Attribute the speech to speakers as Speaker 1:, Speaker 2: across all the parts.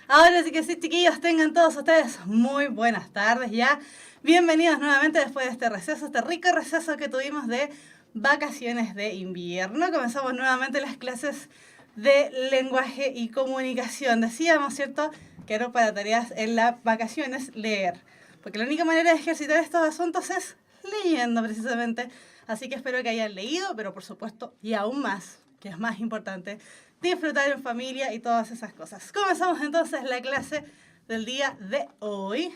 Speaker 1: Ahora sí que sí, chiquillos, tengan todos ustedes muy buenas tardes ya. Bienvenidos nuevamente después de este receso, este rico receso que tuvimos de vacaciones de invierno. Comenzamos nuevamente las clases de lenguaje y comunicación. Decíamos, ¿cierto?, que era para tareas en las vacaciones leer. Porque la única manera de ejercitar estos asuntos es leyendo precisamente. Así que espero que hayan leído, pero por supuesto, y aún más, que es más importante, disfrutar en familia y todas esas cosas. Comenzamos entonces la clase del día de hoy.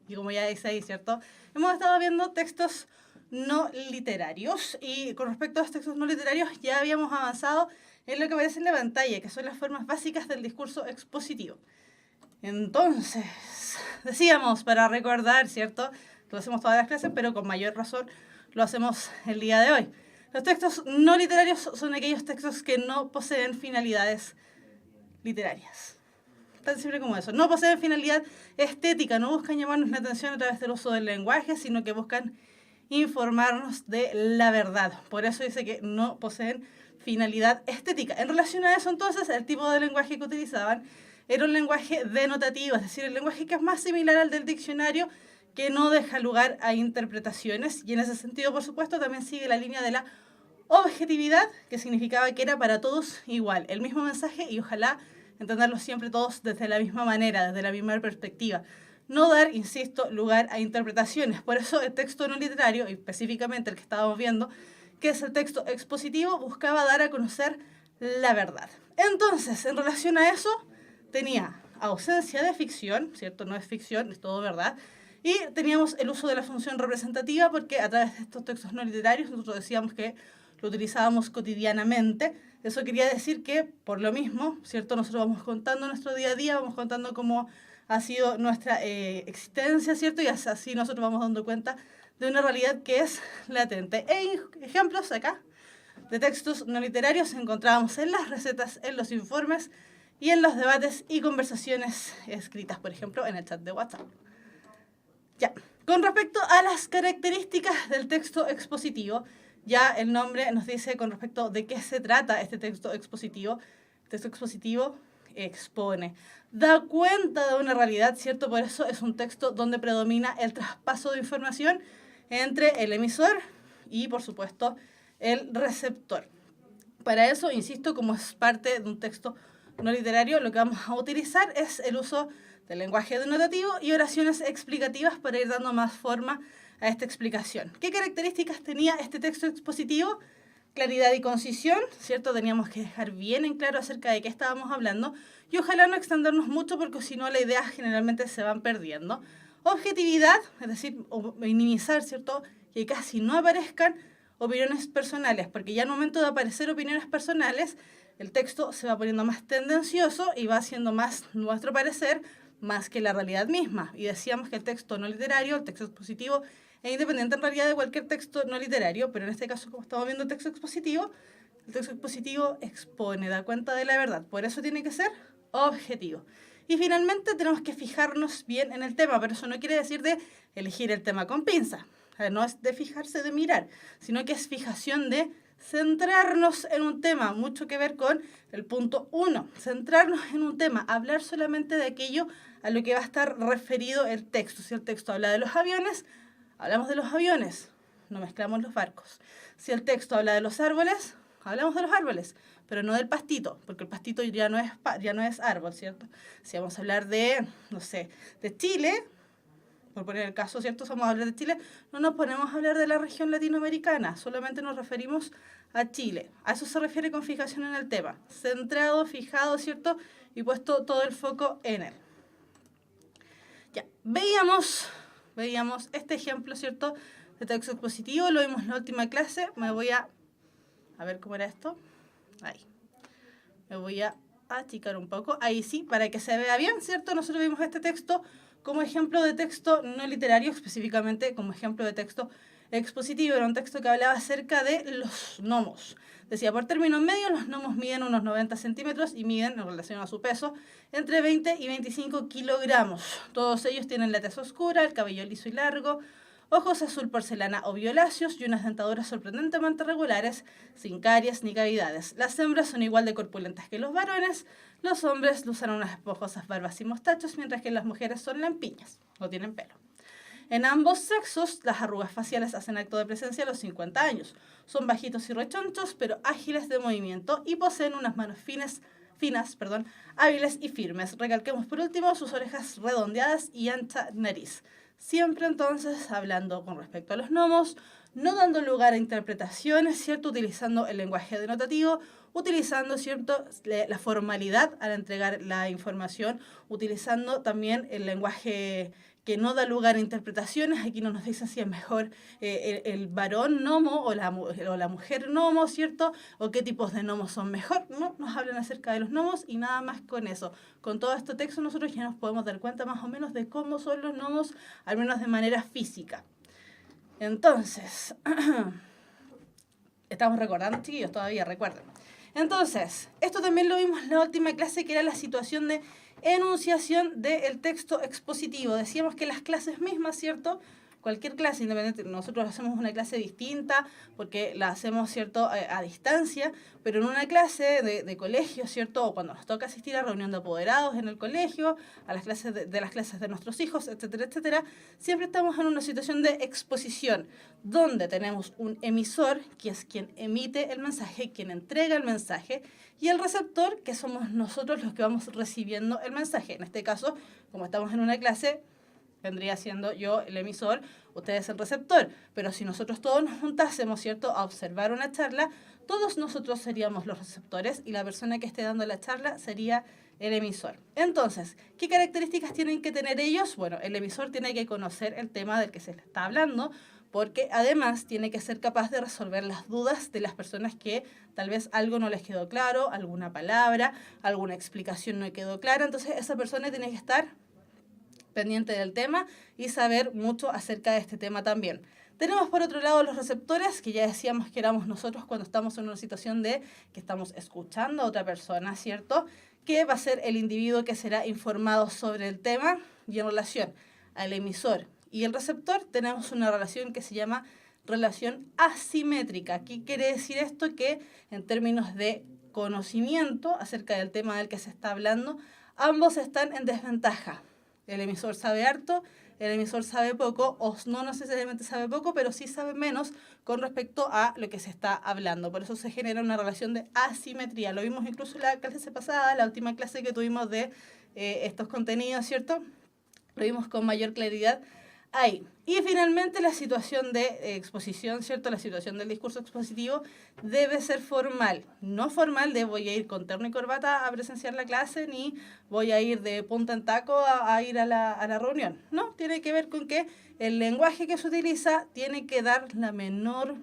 Speaker 1: Y como ya dice ahí, ¿cierto? Hemos estado viendo textos no literarios. Y con respecto a los textos no literarios, ya habíamos avanzado en lo que aparece en la pantalla, que son las formas básicas del discurso expositivo. Entonces, decíamos, para recordar, ¿cierto? Lo hacemos todas las clases, pero con mayor razón lo hacemos el día de hoy. Los textos no literarios son aquellos textos que no poseen finalidades literarias. Tan simple como eso. No poseen finalidad estética, no buscan llamarnos la atención a través del uso del lenguaje, sino que buscan informarnos de la verdad. Por eso dice que no poseen finalidad estética. En relación a eso, entonces, el tipo de lenguaje que utilizaban era un lenguaje denotativo, es decir, el lenguaje que es más similar al del diccionario, que no deja lugar a interpretaciones, y en ese sentido, por supuesto, también sigue la línea de la objetividad, que significaba que era para todos igual, el mismo mensaje, y ojalá entenderlo siempre todos desde la misma manera, desde la misma perspectiva. No dar, insisto, lugar a interpretaciones. Por eso el texto no literario, y específicamente el que estábamos viendo, que es el texto expositivo, buscaba dar a conocer la verdad. Entonces, en relación a eso, tenía ausencia de ficción, ¿cierto? No es ficción, es todo verdad. Y teníamos el uso de la función representativa, porque a través de estos textos no literarios nosotros decíamos que lo utilizábamos cotidianamente. Eso quería decir que, por lo mismo, ¿cierto? Nosotros vamos contando nuestro día a día, vamos contando cómo ha sido nuestra existencia, ¿cierto? Y así nosotros vamos dando cuenta de una realidad que es latente. Ejemplos acá de textos no literarios encontrábamos en las recetas, en los informes y en los debates y conversaciones escritas, por ejemplo, en el chat de WhatsApp. Ya, con respecto a las características del texto expositivo, ya el nombre nos dice con respecto de qué se trata este texto expositivo. El texto expositivo expone, da cuenta de una realidad, ¿cierto? Por eso es un texto donde predomina el traspaso de información entre el emisor y, por supuesto, el receptor. Para eso, insisto, como es parte de un texto no literario, lo que vamos a utilizar es el uso del lenguaje denotativo y oraciones explicativas para ir dando más forma a esta explicación. ¿Qué características tenía este texto expositivo? Claridad y concisión, ¿cierto? Teníamos que dejar bien en claro acerca de qué estábamos hablando y ojalá no extendernos mucho porque si no las ideas generalmente se van perdiendo. Objetividad, es decir, minimizar, ¿cierto? Que casi no aparezcan opiniones personales, porque ya al momento de aparecer opiniones personales, el texto se va poniendo más tendencioso y va haciendo más nuestro parecer, más que la realidad misma. Y decíamos que el texto no literario, el texto expositivo, es independiente en realidad de cualquier texto no literario, pero en este caso, como estamos viendo el texto expositivo expone, da cuenta de la verdad. Por eso tiene que ser objetivo. Y finalmente tenemos que fijarnos bien en el tema, pero eso no quiere decir de elegir el tema con pinza. No es de fijarse, de mirar, sino que es fijación de centrarnos en un tema, mucho que ver con el punto 1, centrarnos en un tema, hablar solamente de aquello a lo que va a estar referido el texto. Si el texto habla de los aviones, hablamos de los aviones, no mezclamos los barcos. Si el texto habla de los árboles, hablamos de los árboles, pero no del pastito, porque el pastito ya no es árbol, ¿cierto? Si vamos a hablar de, no sé, de Chile, por poner el caso, ¿cierto? Vamos a hablar de Chile, no nos ponemos a hablar de la región latinoamericana, solamente nos referimos a Chile. A eso se refiere con fijación en el tema, centrado, fijado, ¿cierto? Y puesto todo el foco en él. Ya, veíamos este ejemplo, ¿cierto? De texto expositivo, lo vimos en la última clase, me voy a ver cómo era esto, ahí, me voy a achicar un poco, ahí sí, para que se vea bien, ¿cierto? Nosotros vimos este texto como ejemplo de texto no literario, específicamente como ejemplo de texto expositivo. Era un texto que hablaba acerca de los gnomos. Decía, por término medio, los gnomos miden unos 90 centímetros y miden, en relación a su peso, entre 20 y 25 kilogramos. Todos ellos tienen la tez oscura, el cabello liso y largo, ojos azul porcelana o violáceos y unas dentaduras sorprendentemente regulares, sin caries ni cavidades. Las hembras son igual de corpulentas que los varones. Los hombres lucen unas esponjosas barbas y mostachos, mientras que las mujeres son lampiñas, o tienen pelo. En ambos sexos, las arrugas faciales hacen acto de presencia a los 50 años. Son bajitos y rechonchos, pero ágiles de movimiento y poseen unas manos finas, hábiles y firmes. Recalquemos por último sus orejas redondeadas y ancha nariz. Siempre entonces, hablando con respecto a los gnomos, no dando lugar a interpretaciones, ¿cierto? Utilizando el lenguaje denotativo, utilizando, ¿cierto?, la formalidad al entregar la información, utilizando también el lenguaje que no da lugar a interpretaciones. Aquí no nos dicen si es mejor el varón gnomo o la mujer gnomo, ¿cierto? O qué tipos de gnomos son mejor. No, nos hablan acerca de los gnomos y nada más con eso. Con todo este texto nosotros ya nos podemos dar cuenta más o menos de cómo son los gnomos, al menos de manera física. Entonces, estamos recordando, chiquillos, todavía recuerden. Entonces, esto también lo vimos en la última clase, que era la situación de enunciación del texto expositivo. Decíamos que las clases mismas, ¿cierto? Cualquier clase independiente, nosotros hacemos una clase distinta porque la hacemos, ¿cierto?, a distancia, pero en una clase de colegio, ¿cierto?, o cuando nos toca asistir a reunión de apoderados en el colegio, a las clases de las clases de nuestros hijos, etcétera, etcétera, siempre estamos en una situación de exposición, donde tenemos un emisor, que es quien emite el mensaje, quien entrega el mensaje, y el receptor, que somos nosotros los que vamos recibiendo el mensaje. En este caso, como estamos en una clase, vendría siendo yo el emisor, ustedes el receptor. Pero si nosotros todos nos juntásemos, ¿cierto?, a observar una charla, todos nosotros seríamos los receptores y la persona que esté dando la charla sería el emisor. Entonces, ¿qué características tienen que tener ellos? Bueno, el emisor tiene que conocer el tema del que se le está hablando, porque además tiene que ser capaz de resolver las dudas de las personas que tal vez algo no les quedó claro, alguna palabra, alguna explicación no quedó clara. Entonces, esa persona tiene que estar pendiente del tema y saber mucho acerca de este tema también. Tenemos por otro lado los receptores, que ya decíamos que éramos nosotros cuando estamos en una situación de que estamos escuchando a otra persona, ¿cierto?, que va a ser el individuo que será informado sobre el tema. Y en relación al emisor y el receptor tenemos una relación que se llama relación asimétrica. ¿Qué quiere decir esto? Que en términos de conocimiento acerca del tema del que se está hablando, ambos están en desventaja. El emisor sabe harto, el emisor sabe poco, o no necesariamente sabe poco, pero sí sabe menos con respecto a lo que se está hablando. Por eso se genera una relación de asimetría. Lo vimos incluso en la clase pasada, la última clase que tuvimos de estos contenidos, ¿cierto? Lo vimos con mayor claridad ahí. Y finalmente la situación de exposición, ¿cierto? La situación del discurso expositivo debe ser formal. No formal de voy a ir con terno y corbata a presenciar la clase, ni voy a ir de punta en taco a ir a la reunión. No, tiene que ver con que el lenguaje que se utiliza tiene que dar la menor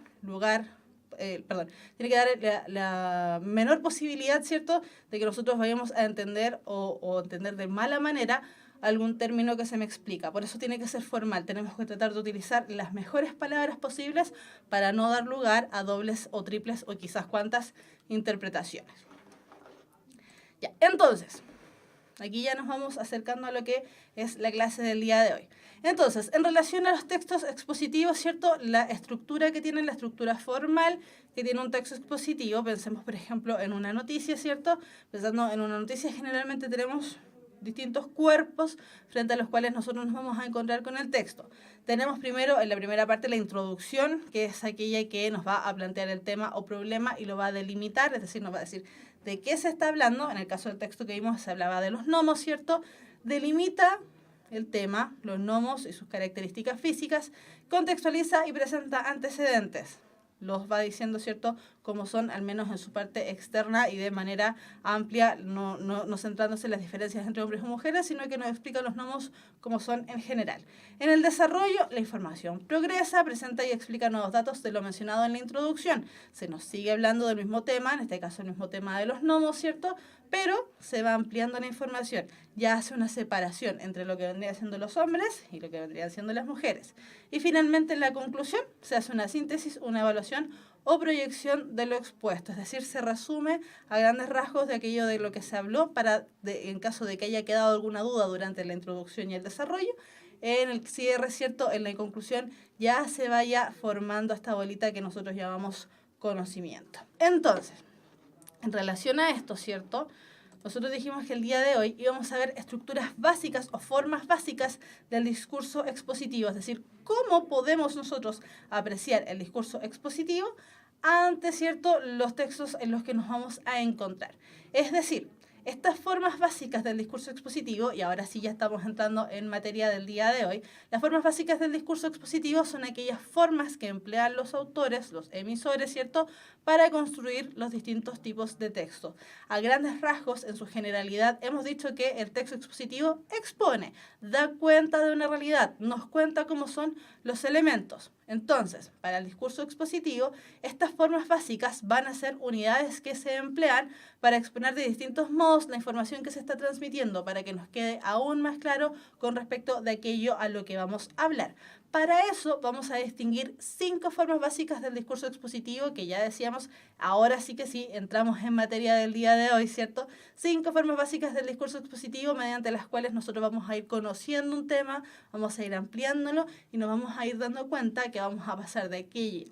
Speaker 1: tiene que dar la menor posibilidad, ¿cierto?, de que nosotros vayamos a entender o entender de mala manera algún término que se me explica. Por eso tiene que ser formal. Tenemos que tratar de utilizar las mejores palabras posibles para no dar lugar a dobles o triples o quizás cuantas interpretaciones. Ya, entonces, aquí ya nos vamos acercando a lo que es la clase del día de hoy. Entonces, en relación a los textos expositivos, ¿cierto?, la estructura que tienen, la estructura formal que tiene un texto expositivo, pensemos por ejemplo en una noticia, ¿cierto? Pensando en una noticia, generalmente tenemos distintos cuerpos frente a los cuales nosotros nos vamos a encontrar con el texto. Tenemos primero, en la primera parte, la introducción, que es aquella que nos va a plantear el tema o problema y lo va a delimitar, es decir, nos va a decir de qué se está hablando. En el caso del texto que vimos se hablaba de los gnomos, ¿cierto? Delimita el tema, los gnomos y sus características físicas, contextualiza y presenta antecedentes. Los va diciendo, ¿cierto?, cómo son, al menos en su parte externa y de manera amplia, no centrándose en las diferencias entre hombres y mujeres, sino que nos explica los gnomos como son en general. En el desarrollo, la información progresa, presenta y explica nuevos datos de lo mencionado en la introducción. Se nos sigue hablando del mismo tema, en este caso el mismo tema de los gnomos, ¿cierto?, pero se va ampliando la información. Ya hace una separación entre lo que vendrían siendo los hombres y lo que vendrían siendo las mujeres. Y finalmente, en la conclusión, se hace una síntesis, una evaluación o proyección de lo expuesto. Es decir, se resume a grandes rasgos de aquello de lo que se habló en caso de que haya quedado alguna duda durante la introducción y el desarrollo. en el cierre, ¿cierto? En la conclusión ya se vaya formando esta bolita que nosotros llamamos conocimiento. Entonces, en relación a esto, ¿cierto? Nosotros dijimos que el día de hoy íbamos a ver estructuras básicas o formas básicas del discurso expositivo, es decir, cómo podemos nosotros apreciar el discurso expositivo ante, ¿cierto?, los textos en los que nos vamos a encontrar. Es decir, estas formas básicas del discurso expositivo, y ahora sí ya estamos entrando en materia del día de hoy, las formas básicas del discurso expositivo son aquellas formas que emplean los autores, los emisores, ¿cierto?, para construir los distintos tipos de texto. A grandes rasgos, en su generalidad, hemos dicho que el texto expositivo expone, da cuenta de una realidad, nos cuenta cómo son los elementos. Entonces, para el discurso expositivo, estas formas básicas van a ser unidades que se emplean para exponer de distintos modos la información que se está transmitiendo, para que nos quede aún más claro con respecto de aquello a lo que vamos a hablar. Para eso vamos a distinguir 5 formas básicas del discurso expositivo, que ya decíamos, ahora sí que sí, entramos en materia del día de hoy, ¿cierto? 5 formas básicas del discurso expositivo mediante las cuales nosotros vamos a ir conociendo un tema, vamos a ir ampliándolo y nos vamos a ir dando cuenta que vamos a pasar de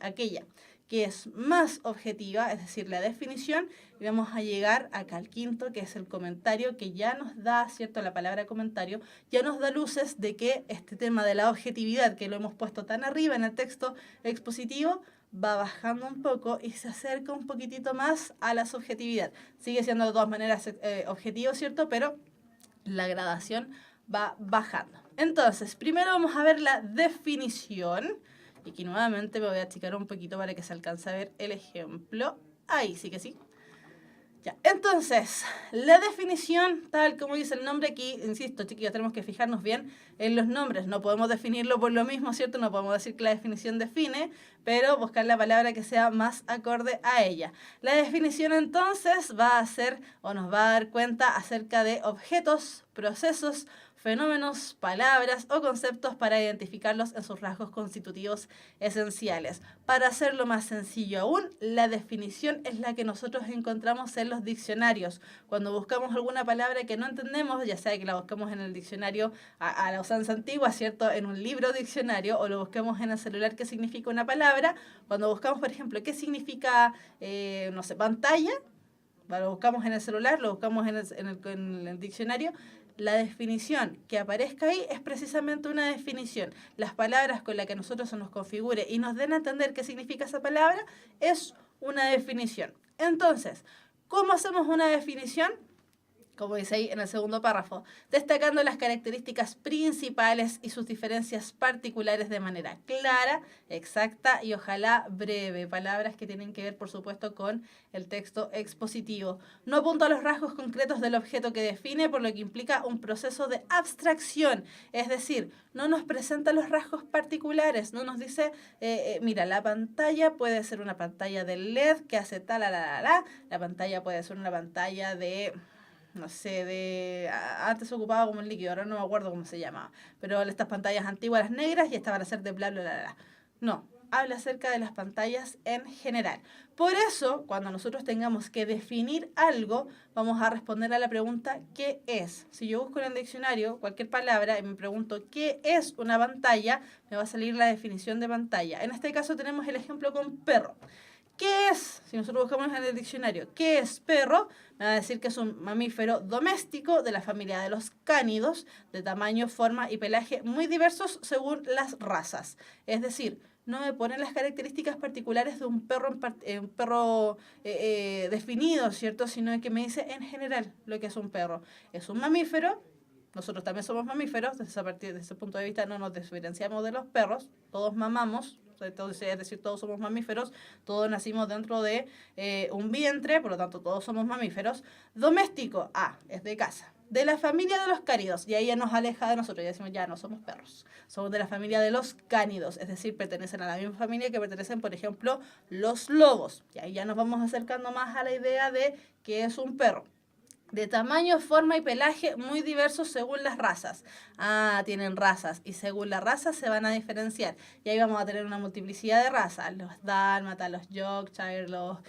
Speaker 1: aquella que es más objetiva, es decir, la definición, y vamos a llegar acá al quinto, que es el comentario, que ya nos da, ¿cierto?, la palabra comentario, ya nos da luces de que este tema de la objetividad, que lo hemos puesto tan arriba en el texto expositivo, va bajando un poco y se acerca un poquitito más a la subjetividad. Sigue siendo de todas maneras objetivo, ¿cierto?, pero la gradación va bajando. Entonces, primero vamos a ver la definición. Y aquí nuevamente me voy a achicar un poquito para que se alcance a ver el ejemplo. Ahí sí que sí. Ya, entonces, la definición, tal como dice el nombre aquí, insisto, chiquillos, tenemos que fijarnos bien en los nombres. No podemos definirlo por lo mismo, ¿cierto? No podemos decir que la definición define, pero buscar la palabra que sea más acorde a ella. La definición entonces va a ser o nos va a dar cuenta acerca de objetos, procesos, fenómenos, palabras o conceptos para identificarlos en sus rasgos constitutivos esenciales. Para hacerlo más sencillo aún, la definición es la que nosotros encontramos en los diccionarios. Cuando buscamos alguna palabra que no entendemos, ya sea que la buscamos en el diccionario a la usanza antigua, ¿cierto?, en un libro diccionario, o lo busquemos en el celular qué significa una palabra, cuando buscamos, por ejemplo, qué significa, no sé, pantalla, lo buscamos en el celular, lo buscamos en el diccionario, la definición que aparezca ahí es precisamente una definición. Las palabras con las que nosotros se nos configure y nos den a entender qué significa esa palabra es una definición. Entonces, ¿cómo hacemos una definición? Como dice ahí en el segundo párrafo, destacando las características principales y sus diferencias particulares de manera clara, exacta y ojalá breve. Palabras que tienen que ver, por supuesto, con el texto expositivo. No apunta a los rasgos concretos del objeto que define, por lo que implica un proceso de abstracción. Es decir, no nos presenta los rasgos particulares, no nos dice, mira, la pantalla puede ser una pantalla de LED que hace tal, la pantalla puede ser una pantalla de... no sé, antes se ocupaba como el líquido, ahora no me acuerdo cómo se llamaba, pero estas pantallas antiguas, las negras, y estas van a ser de bla, bla, bla, bla. No, habla acerca de las pantallas en general. Por eso, cuando nosotros tengamos que definir algo, vamos a responder a la pregunta ¿qué es? Si yo busco en el diccionario cualquier palabra y me pregunto ¿qué es una pantalla?, me va a salir la definición de pantalla. En este caso tenemos el ejemplo con perro. ¿Qué es? Si nosotros buscamos en el diccionario, ¿qué es perro? Me va a decir que es un mamífero doméstico de la familia de los cánidos, de tamaño, forma y pelaje muy diversos según las razas. Es decir, no me ponen las características particulares de un perro definido, ¿cierto? Sino que me dice en general lo que es un perro. Es un mamífero. Nosotros también somos mamíferos, desde ese punto de vista no nos diferenciamos de los perros, todos mamamos, entonces, es decir, todos somos mamíferos, todos nacimos dentro de un vientre, por lo tanto todos somos mamíferos. Doméstico, es de casa. De la familia de los cánidos, y ahí ya nos aleja de nosotros, ya decimos, ya no somos perros, somos de la familia de los cánidos, es decir, pertenecen a la misma familia que pertenecen, por ejemplo, los lobos, y ahí ya nos vamos acercando más a la idea de qué es un perro. De tamaño, forma y pelaje muy diversos según las razas. Tienen razas y según la raza se van a diferenciar. Y ahí vamos a tener una multiplicidad de razas. Los dálmatas, los yorkshire, los,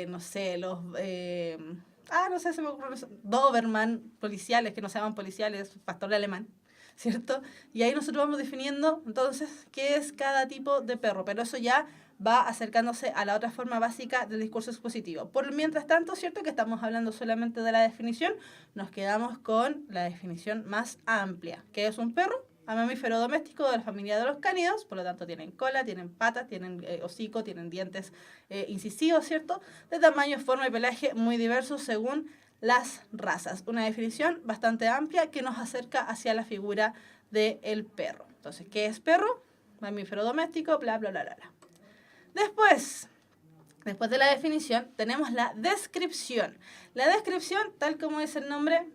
Speaker 1: no sé, los... no sé, se me ocurre, Doberman, policiales, que no se llaman policiales, pastor alemán. ¿cierto? Y ahí nosotros vamos definiendo entonces qué es cada tipo de perro, pero eso ya va acercándose a la otra forma básica del discurso expositivo. Por mientras tanto, ¿cierto? Que estamos hablando solamente de la definición, nos quedamos con la definición más amplia. ¿Qué es un perro? A mamífero doméstico de la familia de los cánidos, por lo tanto tienen cola, tienen patas, tienen hocico, tienen dientes incisivos, ¿cierto? De tamaño, forma y pelaje muy diversos según las razas. Una definición bastante amplia que nos acerca hacia la figura del perro. Entonces, ¿qué es perro? Mamífero doméstico, bla, bla, bla, bla, bla. Después de la definición, tenemos la descripción. La descripción, tal como dice el nombre,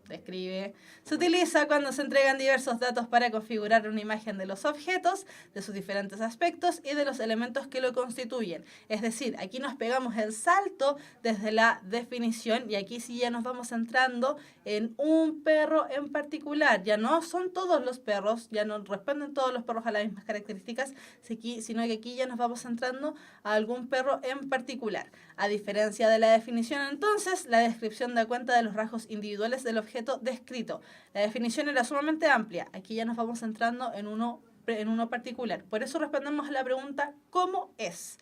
Speaker 1: describe. Se utiliza cuando se entregan diversos datos para configurar una imagen de los objetos, de sus diferentes aspectos y de los elementos que lo constituyen. Es decir, aquí nos pegamos el salto desde la definición y aquí sí ya nos vamos centrando en un perro en particular. Ya no son todos los perros, ya no responden todos los perros a las mismas características, sino que aquí ya nos vamos centrando a algún perro en particular. A diferencia de la definición, entonces, la descripción da cuenta de los rasgos individuales del objeto descrito. La definición era sumamente amplia. Aquí ya nos vamos centrando en uno particular. Por eso respondemos a la pregunta ¿cómo es?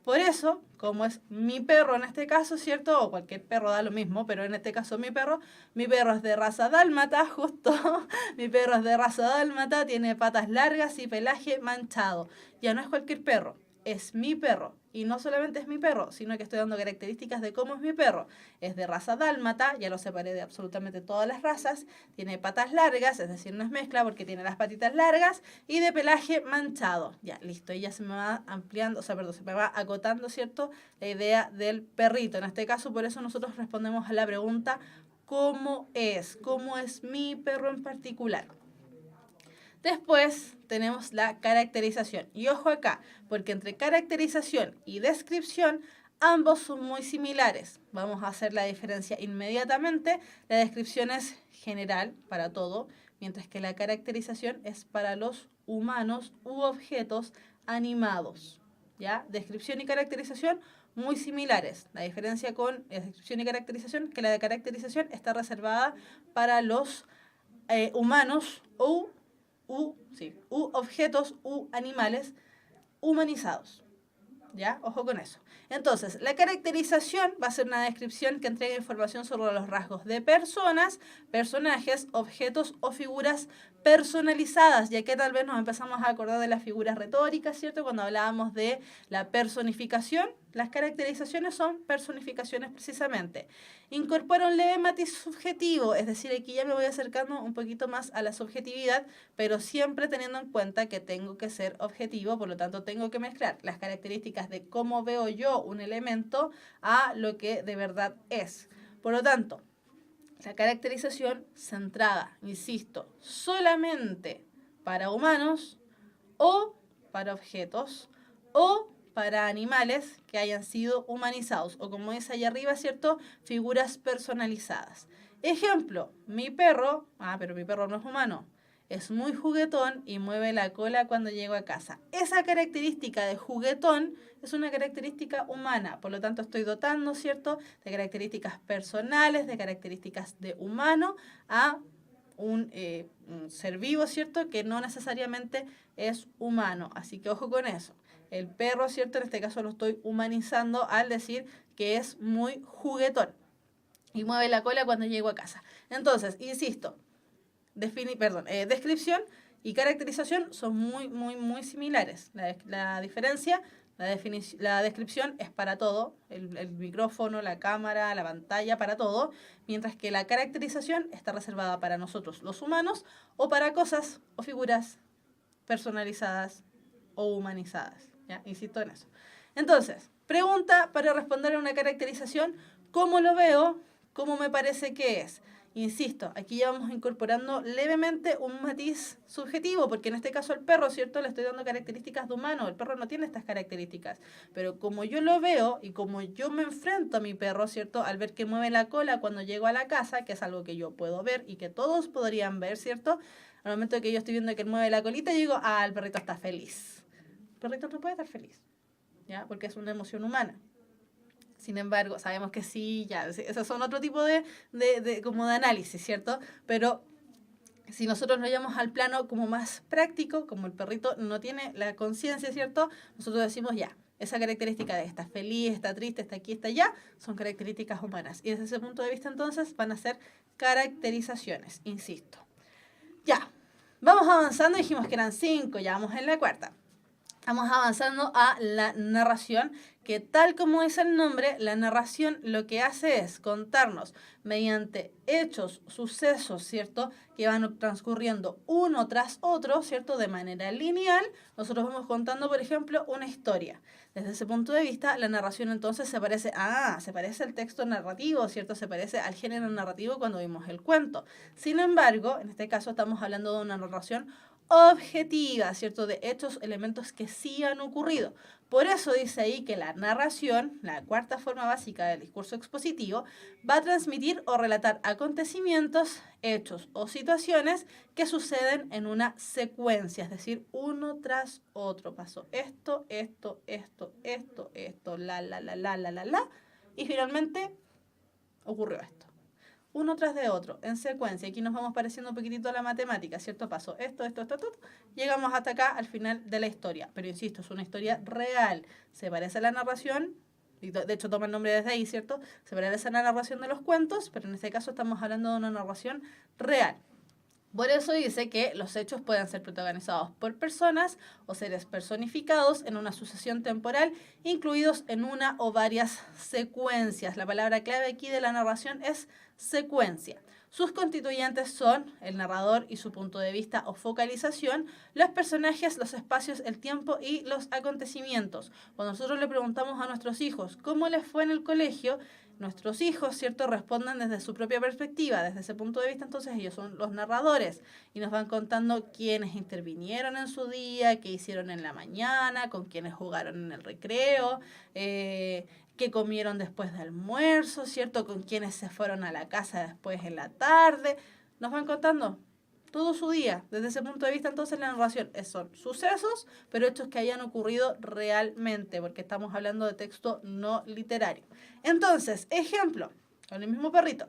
Speaker 1: Por eso, como es mi perro en este caso, ¿cierto? O cualquier perro da lo mismo, pero en este caso mi perro es de raza dálmata, justo. Mi perro es de raza dálmata, tiene patas largas y pelaje manchado. Ya no es cualquier perro, es mi perro. Y no solamente es mi perro, sino que estoy dando características de cómo es mi perro. Es de raza dálmata, ya lo separé de absolutamente todas las razas. Tiene patas largas, es decir, no es mezcla porque tiene las patitas largas. Y de pelaje manchado. Ya, listo. Y ya se me va ampliando, se me va acotando, ¿cierto? La idea del perrito. En este caso, por eso nosotros respondemos a la pregunta ¿cómo es? ¿Cómo es mi perro en particular? Después tenemos la caracterización. Y ojo acá, porque entre caracterización y descripción ambos son muy similares. Vamos a hacer la diferencia inmediatamente. La descripción es general para todo, mientras que la caracterización es para los humanos u objetos animados. ¿Ya? Descripción y caracterización muy similares. La diferencia con descripción y caracterización, que la de caracterización está reservada para los humanos u objetos u animales humanizados. ¿Ya? Ojo con eso. Entonces, la caracterización va a ser una descripción que entrega información sobre los rasgos de personas, personajes, objetos o figuras personalizadas, ya que tal vez nos empezamos a acordar de las figuras retóricas, ¿cierto? Cuando hablábamos de la personificación, las caracterizaciones son personificaciones precisamente. Incorpora un leve matiz subjetivo, es decir, aquí ya me voy acercando un poquito más a la subjetividad, pero siempre teniendo en cuenta que tengo que ser objetivo, por lo tanto tengo que mezclar las características de cómo veo yo un elemento a lo que de verdad es. Por lo tanto, la caracterización centrada, insisto, solamente para humanos o para objetos o para animales que hayan sido humanizados o como dice allá arriba, ¿cierto? Figuras personalizadas. Ejemplo, mi perro, pero mi perro no es humano, es muy juguetón y mueve la cola cuando llego a casa. Esa característica de juguetón es una característica humana, por lo tanto estoy dotando, ¿cierto?, de características personales, de características de humano a un ser vivo, ¿cierto?, que no necesariamente es humano. Así que ojo con eso. El perro, ¿cierto?, en este caso lo estoy humanizando al decir que es muy juguetón y mueve la cola cuando llego a casa. Entonces, insisto, descripción y caracterización son muy similares. La diferencia, la descripción es para todo, el micrófono, la cámara, la pantalla, para todo, mientras que la caracterización está reservada para nosotros los humanos o para cosas o figuras personalizadas o humanizadas. ¿Ya? Insisto en eso. Entonces, pregunta para responder a una caracterización: ¿cómo lo veo? ¿Cómo me parece que es? Insisto, aquí ya vamos incorporando levemente un matiz subjetivo, porque en este caso al perro, ¿cierto?, le estoy dando características de humano. El perro no tiene estas características, pero como yo lo veo y como yo me enfrento a mi perro, ¿cierto?, al ver que mueve la cola cuando llego a la casa, que es algo que yo puedo ver y que todos podrían ver, ¿cierto? Al momento que yo estoy viendo que él mueve la colita, yo digo, el perrito está feliz. El perrito no puede estar feliz, ¿ya? Porque es una emoción humana. Sin embargo, sabemos que sí, ya, esos son otro tipo de análisis, ¿cierto? Pero Si nosotros lo llevamos al plano como más práctico, como el perrito no tiene la conciencia, ¿cierto? Nosotros decimos ya, esa característica de está feliz, está triste, está aquí, está allá, son características humanas. Y desde ese punto de vista entonces van a ser caracterizaciones, insisto. Ya, vamos avanzando, dijimos que eran 5, ya vamos en la cuarta. Vamos avanzando a la narración, que tal como es el nombre, la narración lo que hace es contarnos mediante hechos, sucesos, ¿cierto? Que van transcurriendo uno tras otro, ¿cierto? De manera lineal, nosotros vamos contando, por ejemplo, una historia. Desde ese punto de vista, la narración entonces se parece al texto narrativo, ¿cierto? Se parece al género narrativo cuando vimos el cuento. Sin embargo, en este caso estamos hablando de una narración objetiva, ¿cierto? De hechos, elementos que sí han ocurrido. Por eso dice ahí que la narración, la cuarta forma básica del discurso expositivo, va a transmitir o relatar acontecimientos, hechos o situaciones que suceden en una secuencia, es decir, uno tras otro. Pasó esto, y finalmente ocurrió esto. Uno tras de otro, en secuencia. Aquí nos vamos pareciendo un poquitito a la matemática, ¿cierto? Pasó esto. Llegamos hasta acá al final de la historia. Pero insisto, es una historia real. Se parece a la narración, y de hecho toma el nombre desde ahí, ¿cierto? Se parece a la narración de los cuentos, pero en este caso estamos hablando de una narración real. Por eso dice que los hechos pueden ser protagonizados por personas o seres personificados en una sucesión temporal, incluidos en una o varias secuencias. La palabra clave aquí de la narración es secuencia. Sus constituyentes son el narrador y su punto de vista o focalización, los personajes, los espacios, el tiempo y los acontecimientos. Cuando nosotros le preguntamos a nuestros hijos cómo les fue en el colegio, nuestros hijos, ¿cierto?, responden desde su propia perspectiva, desde ese punto de vista. Entonces ellos son los narradores y nos van contando quiénes intervinieron en su día, qué hicieron en la mañana, con quiénes jugaron en el recreo, qué comieron después del almuerzo, ¿cierto?, con quiénes se fueron a la casa después en la tarde. Nos van contando todo su día. Desde ese punto de vista, entonces, la narración son sucesos, pero hechos que hayan ocurrido realmente, porque estamos hablando de texto no literario. Entonces, ejemplo, con el mismo perrito.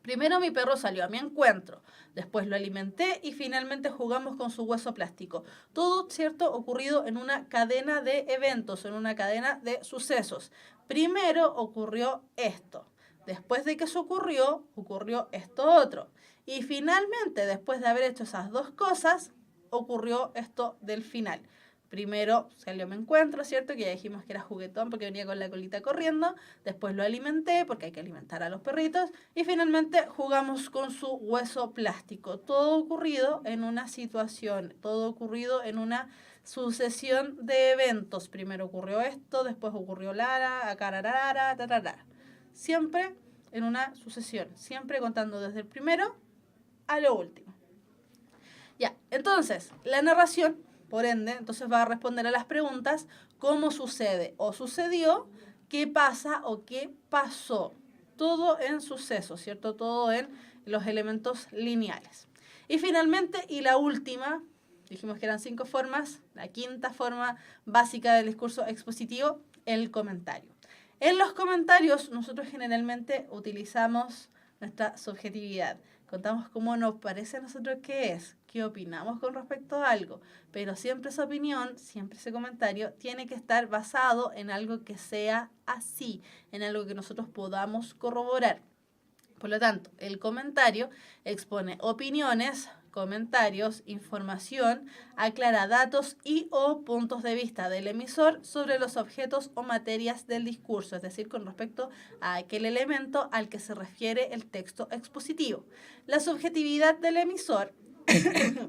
Speaker 1: Primero mi perro salió a mi encuentro, después lo alimenté y finalmente jugamos con su hueso plástico. Todo, ¿cierto?, ocurrido en una cadena de eventos, en una cadena de sucesos. Primero ocurrió esto. Después de que eso ocurrió esto otro. Y finalmente, después de haber hecho esas dos cosas, ocurrió esto del final. Primero salió mi encuentro, ¿cierto? Que ya dijimos que era juguetón porque venía con la colita corriendo. Después lo alimenté porque hay que alimentar a los perritos. Y finalmente jugamos con su hueso plástico. Todo ocurrido en una situación, todo ocurrido en una sucesión de eventos. Primero ocurrió esto, después ocurrió Lara, acararara, tararara. Siempre en una sucesión, siempre contando desde el primero a lo último. Ya, entonces, la narración, por ende, entonces va a responder a las preguntas: ¿cómo sucede o sucedió? ¿Qué pasa o qué pasó? Todo en sucesos, ¿cierto? Todo en los elementos lineales. Y finalmente, y la última, dijimos que eran 5 formas, la quinta forma básica del discurso expositivo, el comentario. En los comentarios nosotros generalmente utilizamos nuestra subjetividad. Contamos cómo nos parece a nosotros que es, qué opinamos con respecto a algo, pero siempre esa opinión, siempre ese comentario tiene que estar basado en algo que sea así, en algo que nosotros podamos corroborar. Por lo tanto, el comentario expone opiniones, comentarios, información, aclara datos y o puntos de vista del emisor sobre los objetos o materias del discurso, es decir, con respecto a aquel elemento al que se refiere el texto expositivo. La subjetividad del emisor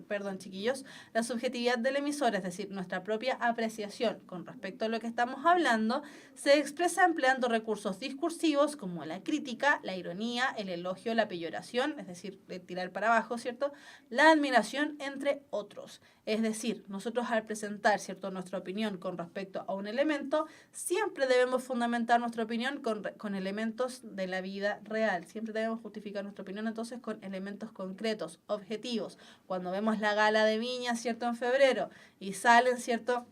Speaker 1: perdón, chiquillos, la subjetividad del emisor, es decir, nuestra propia apreciación con respecto a lo que estamos hablando, se expresa empleando recursos discursivos como la crítica, la ironía, el elogio, la peyoración, es decir, tirar para abajo, ¿cierto?, la admiración, entre otros. Es decir, nosotros al presentar, ¿cierto?, nuestra opinión con respecto a un elemento, siempre debemos fundamentar nuestra opinión con elementos de la vida real. Siempre debemos justificar nuestra opinión entonces con elementos concretos, objetivos. Cuando vemos la gala de Viña, ¿cierto?, en febrero, y salen, ¿cierto?,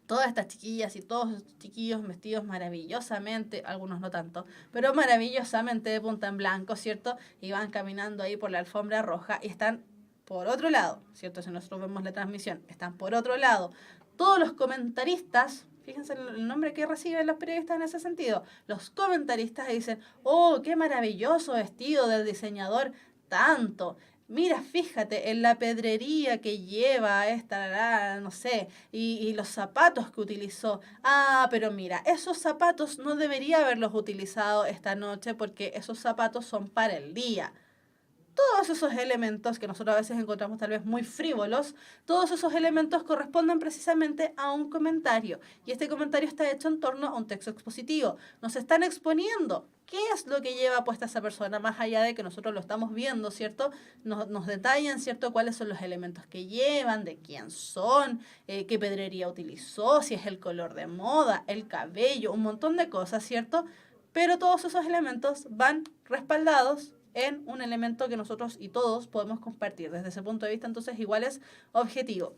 Speaker 1: todas estas chiquillas y todos estos chiquillos vestidos maravillosamente, algunos no tanto, pero maravillosamente de punta en blanco, ¿cierto? Y van caminando ahí por la alfombra roja y están por otro lado, ¿cierto? Si nosotros vemos la transmisión, están por otro lado. Todos los comentaristas, fíjense el nombre que reciben los periodistas en ese sentido, los comentaristas dicen, oh, qué maravilloso vestido del diseñador, tanto. Mira, fíjate en la pedrería que lleva esta, no sé, y los zapatos que utilizó. Ah, pero mira, esos zapatos no debería haberlos utilizado esta noche porque esos zapatos son para el día. Todos esos elementos que nosotros a veces encontramos tal vez muy frívolos, todos esos elementos corresponden precisamente a un comentario. Y este comentario está hecho en torno a un texto expositivo. Nos están exponiendo qué es lo que lleva puesta esa persona, más allá de que nosotros lo estamos viendo, ¿cierto? Nos detallan, ¿cierto?, cuáles son los elementos que llevan, de quién son, qué pedrería utilizó, si es el color de moda, el cabello, un montón de cosas, ¿cierto? Pero todos esos elementos van respaldados en un elemento que nosotros y todos podemos compartir. Desde ese punto de vista, entonces, igual es objetivo.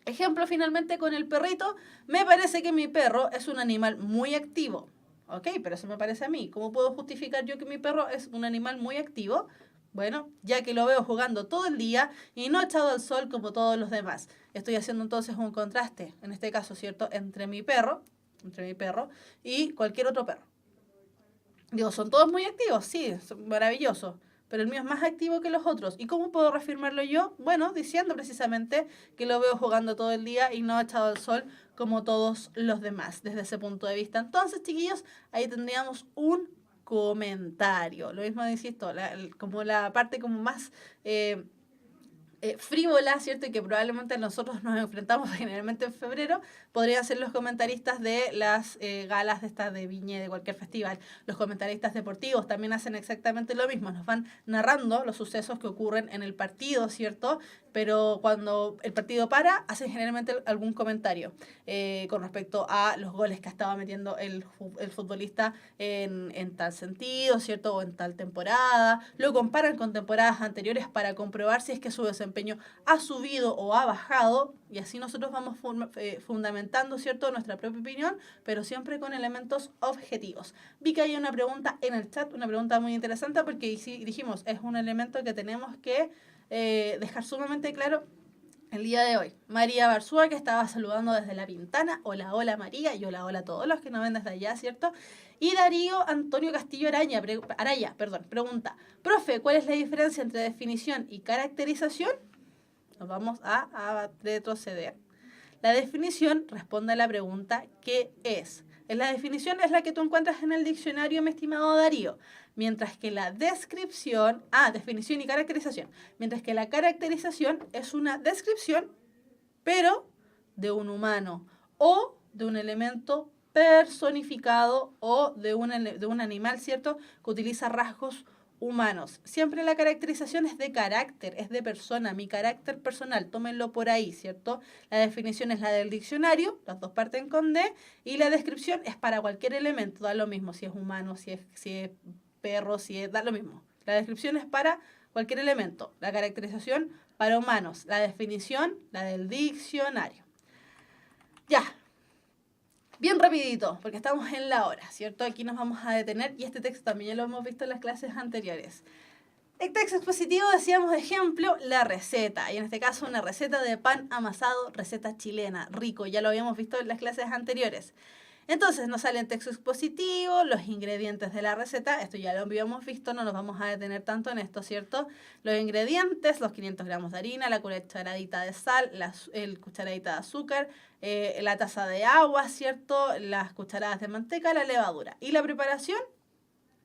Speaker 1: Ejemplo, finalmente, con el perrito. Me parece que mi perro es un animal muy activo. Ok, pero eso me parece a mí. ¿Cómo puedo justificar yo que mi perro es un animal muy activo? Bueno, ya que lo veo jugando todo el día y no echado al sol como todos los demás. Estoy haciendo entonces un contraste, en este caso, ¿cierto?, entre mi perro y cualquier otro perro. Digo, ¿son todos muy activos? Sí, son maravillosos. Pero el mío es más activo que los otros. ¿Y cómo puedo reafirmarlo yo? Bueno, diciendo precisamente que lo veo jugando todo el día y no ha echado al sol como todos los demás, desde ese punto de vista. Entonces, chiquillos, ahí tendríamos un comentario. Lo mismo, insisto, como la parte como más frívola, ¿cierto? Y que probablemente nosotros nos enfrentamos generalmente en febrero, podrían ser los comentaristas de las galas de estas de Viña, de cualquier festival. Los comentaristas deportivos también hacen exactamente lo mismo, nos van narrando los sucesos que ocurren en el partido, ¿cierto? Pero cuando el partido para, hacen generalmente algún comentario con respecto a los goles que estaba metiendo el futbolista en tal sentido, ¿cierto? O en tal temporada. Lo comparan con temporadas anteriores para comprobar si es que su desempeño ha subido o ha bajado, y así nosotros vamos fundamentando, ¿cierto?, nuestra propia opinión, pero siempre con elementos objetivos. Vi que hay una pregunta en el chat, una pregunta muy interesante, porque dijimos, es un elemento que tenemos que dejar sumamente claro el día de hoy. María Barzúa, que estaba saludando desde La Pintana. Hola, hola María, y hola, hola a todos los que nos ven desde allá, ¿cierto? Y Darío Antonio Castillo Araya, pregunta, profe, ¿cuál es la diferencia entre definición y caracterización? Nos vamos a retroceder. La definición responde a la pregunta ¿qué es? La definición es la que tú encuentras en el diccionario, mi estimado Darío, mientras que la descripción, definición y caracterización, mientras que la caracterización es una descripción, pero de un humano o de un elemento personificado o de un animal, ¿cierto?, que utiliza rasgos humanos. Siempre la caracterización es de carácter, es de persona, mi carácter personal, tómenlo por ahí, ¿cierto? La definición es la del diccionario, las dos parten con D, y la descripción es para cualquier elemento, da lo mismo si es humano, si es perro, da lo mismo. La descripción es para cualquier elemento, la caracterización para humanos, la definición, la del diccionario. Ya. Bien rapidito, porque estamos en la hora, ¿cierto? Aquí nos vamos a detener y este texto también ya lo hemos visto en las clases anteriores. El texto expositivo, decíamos, ejemplo, la receta. Y en este caso una receta de pan amasado, receta chilena, rico. Ya lo habíamos visto en las clases anteriores. Entonces nos sale el texto expositivo, los ingredientes de la receta, esto ya lo habíamos visto, no nos vamos a detener tanto en esto, ¿cierto? Los ingredientes, los 500 gramos de harina, la cucharadita de sal, el cucharadita de azúcar, la taza de agua, ¿cierto? Las cucharadas de manteca, la levadura. Y la preparación,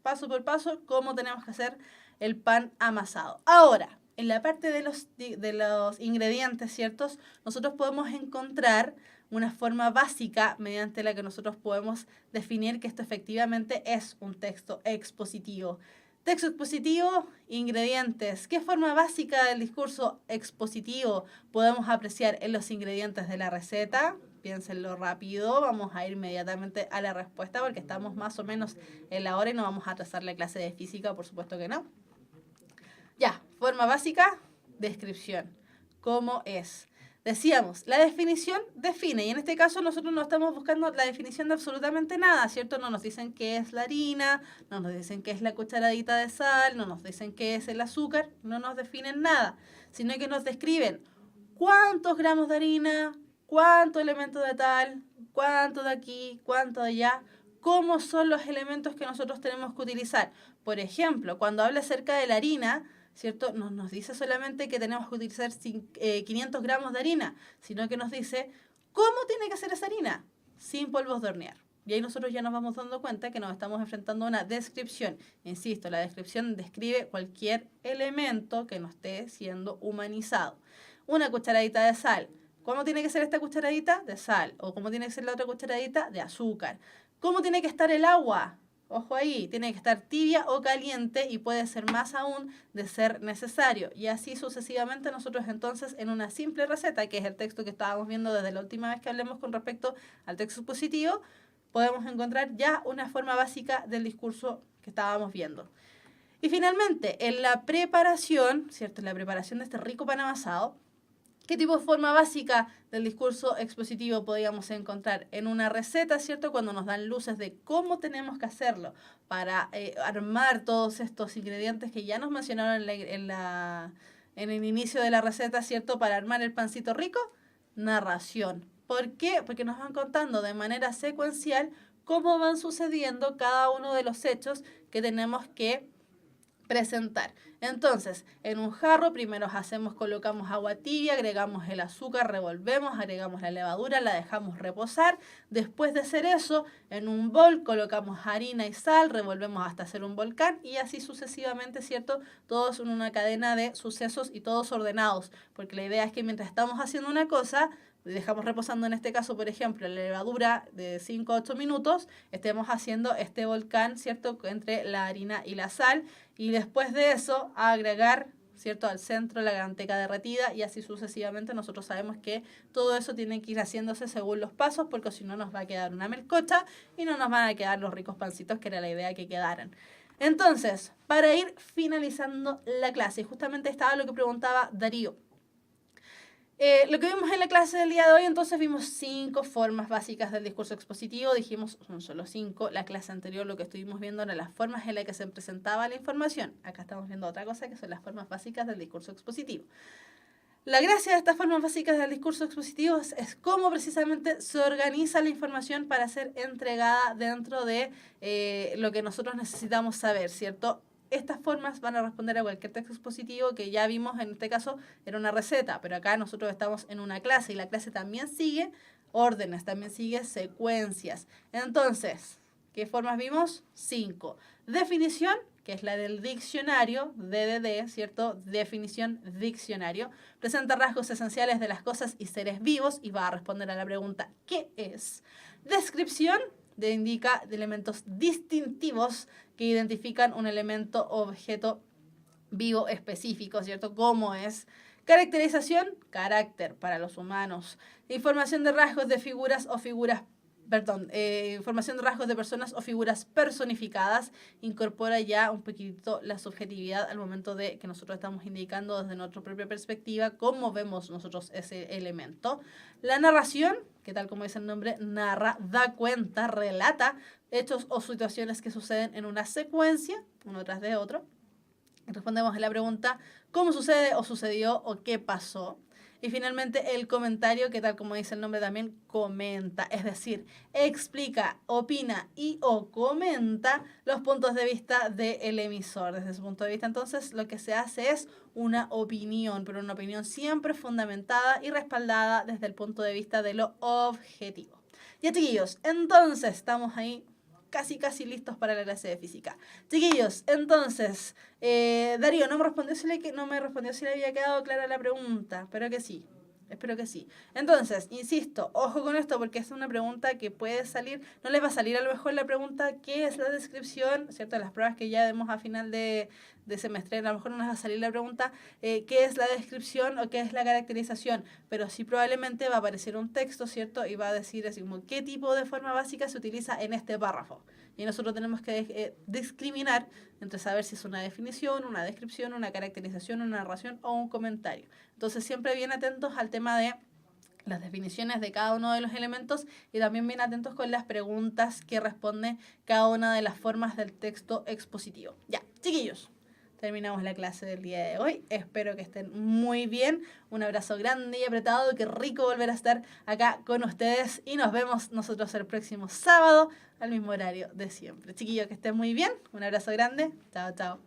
Speaker 1: paso por paso, cómo tenemos que hacer el pan amasado. Ahora, en la parte de los ingredientes, ¿ciertos? Nosotros podemos encontrar una forma básica mediante la que nosotros podemos definir que esto efectivamente es un texto expositivo. Texto expositivo, ingredientes. ¿Qué forma básica del discurso expositivo podemos apreciar en los ingredientes de la receta? Piénsenlo rápido, vamos a ir inmediatamente a la respuesta porque estamos más o menos en la hora y no vamos a atrasar la clase de física, por supuesto que no. Ya, forma básica, descripción. ¿Cómo es? Decíamos, la definición define, y en este caso nosotros no estamos buscando la definición de absolutamente nada, ¿cierto? No nos dicen qué es la harina, no nos dicen qué es la cucharadita de sal, no nos dicen qué es el azúcar, no nos definen nada, sino que nos describen cuántos gramos de harina, cuánto elemento de tal, cuánto de aquí, cuánto de allá, cómo son los elementos que nosotros tenemos que utilizar. Por ejemplo, cuando habla acerca de la harina, ¿cierto? No nos dice solamente que tenemos que utilizar 500 gramos de harina, sino que nos dice cómo tiene que ser esa harina, sin polvos de hornear. Y ahí nosotros ya nos vamos dando cuenta que nos estamos enfrentando a una descripción. Insisto, la descripción describe cualquier elemento que no esté siendo humanizado. Una cucharadita de sal. ¿Cómo tiene que ser esta cucharadita? De sal. ¿O cómo tiene que ser la otra cucharadita? De azúcar. ¿Cómo tiene que estar el agua? Ojo ahí, tiene que estar tibia o caliente y puede ser más aún de ser necesario. Y así sucesivamente nosotros entonces en una simple receta, que es el texto que estábamos viendo desde la última vez que hablemos con respecto al texto expositivo, podemos encontrar ya una forma básica del discurso que estábamos viendo. Y finalmente, en la preparación, ¿cierto? En la preparación de este rico pan amasado, ¿qué tipo de forma básica del discurso expositivo podríamos encontrar? En una receta, ¿cierto? Cuando nos dan luces de cómo tenemos que hacerlo para armar todos estos ingredientes que ya nos mencionaron en el inicio de la receta, ¿cierto? Para armar el pancito rico, narración. ¿Por qué? Porque nos van contando de manera secuencial cómo van sucediendo cada uno de los hechos que tenemos que presentar. Entonces, en un jarro primero colocamos agua tibia, agregamos el azúcar, revolvemos, agregamos la levadura, la dejamos reposar. Después de hacer eso, en un bol colocamos harina y sal, revolvemos hasta hacer un volcán y así sucesivamente, ¿cierto? Todos en una cadena de sucesos y todos ordenados, porque la idea es que mientras estamos haciendo una cosa, dejamos reposando en este caso, por ejemplo, la levadura de 5 a 8 minutos, estemos haciendo este volcán, ¿cierto?, entre la harina y la sal, y después de eso agregar, ¿cierto?, al centro la manteca derretida y así sucesivamente. Nosotros sabemos que todo eso tiene que ir haciéndose según los pasos, porque si no nos va a quedar una melcocha y no nos van a quedar los ricos pancitos que era la idea que quedaran. Entonces, para ir finalizando la clase, justamente estaba lo que preguntaba Darío. Lo que vimos en la clase del día de hoy, entonces vimos 5 formas básicas del discurso expositivo, dijimos son solo 5, la clase anterior lo que estuvimos viendo eran las formas en las que se presentaba la información, acá estamos viendo otra cosa que son las formas básicas del discurso expositivo. La gracia de estas formas básicas del discurso expositivo es cómo precisamente se organiza la información para ser entregada dentro de lo que nosotros necesitamos saber, ¿cierto? Estas formas van a responder a cualquier texto expositivo que ya vimos, en este caso era una receta, pero acá nosotros estamos en una clase y la clase también sigue órdenes, también sigue secuencias. Entonces, ¿qué formas vimos? 5. Definición, que es la del diccionario, DDD, ¿cierto? Definición diccionario. Presenta rasgos esenciales de las cosas y seres vivos y va a responder a la pregunta ¿qué es? Descripción, indica de elementos distintivos que identifican un elemento o objeto vivo específico, ¿cierto? ¿Cómo es? Caracterización, carácter para los humanos. Información de rasgos de figuras o figuras información de rasgos de personas o figuras personificadas, incorpora ya un poquito la subjetividad al momento de que nosotros estamos indicando desde nuestra propia perspectiva cómo vemos nosotros ese elemento. La narración, que tal como dice el nombre, narra, da cuenta, relata hechos o situaciones que suceden en una secuencia, uno tras de otro. Respondemos a la pregunta ¿cómo sucede o sucedió o qué pasó? Y finalmente el comentario, que tal como dice el nombre también, comenta, es decir, explica, opina y o comenta los puntos de vista del emisor. Desde su punto de vista, entonces, lo que se hace es una opinión, pero una opinión siempre fundamentada y respaldada desde el punto de vista de lo objetivo. Ya, chiquillos, entonces estamos ahí casi listos para la clase de física. Chiquillos, entonces, Darío no me respondió si le había quedado clara la pregunta, espero que sí. Entonces, insisto, ojo con esto porque es una pregunta que puede salir, no les va a salir a lo mejor la pregunta ¿qué es la descripción? ¿Cierto? Las pruebas que ya vemos a final de semestre, a lo mejor no les va a salir la pregunta ¿qué es la descripción o qué es la caracterización? Pero sí probablemente va a aparecer un texto, ¿cierto? Y va a decir así como ¿qué tipo de forma básica se utiliza en este párrafo? Y nosotros tenemos que discriminar entre saber si es una definición, una descripción, una caracterización, una narración o un comentario. Entonces siempre bien atentos al tema de las definiciones de cada uno de los elementos y también bien atentos con las preguntas que responde cada una de las formas del texto expositivo. Ya, chiquillos, terminamos la clase del día de hoy. Espero que estén muy bien. Un abrazo grande y apretado. Qué rico volver a estar acá con ustedes. Y nos vemos nosotros el próximo sábado al mismo horario de siempre. Chiquillos, que estén muy bien. Un abrazo grande. Chao, chao.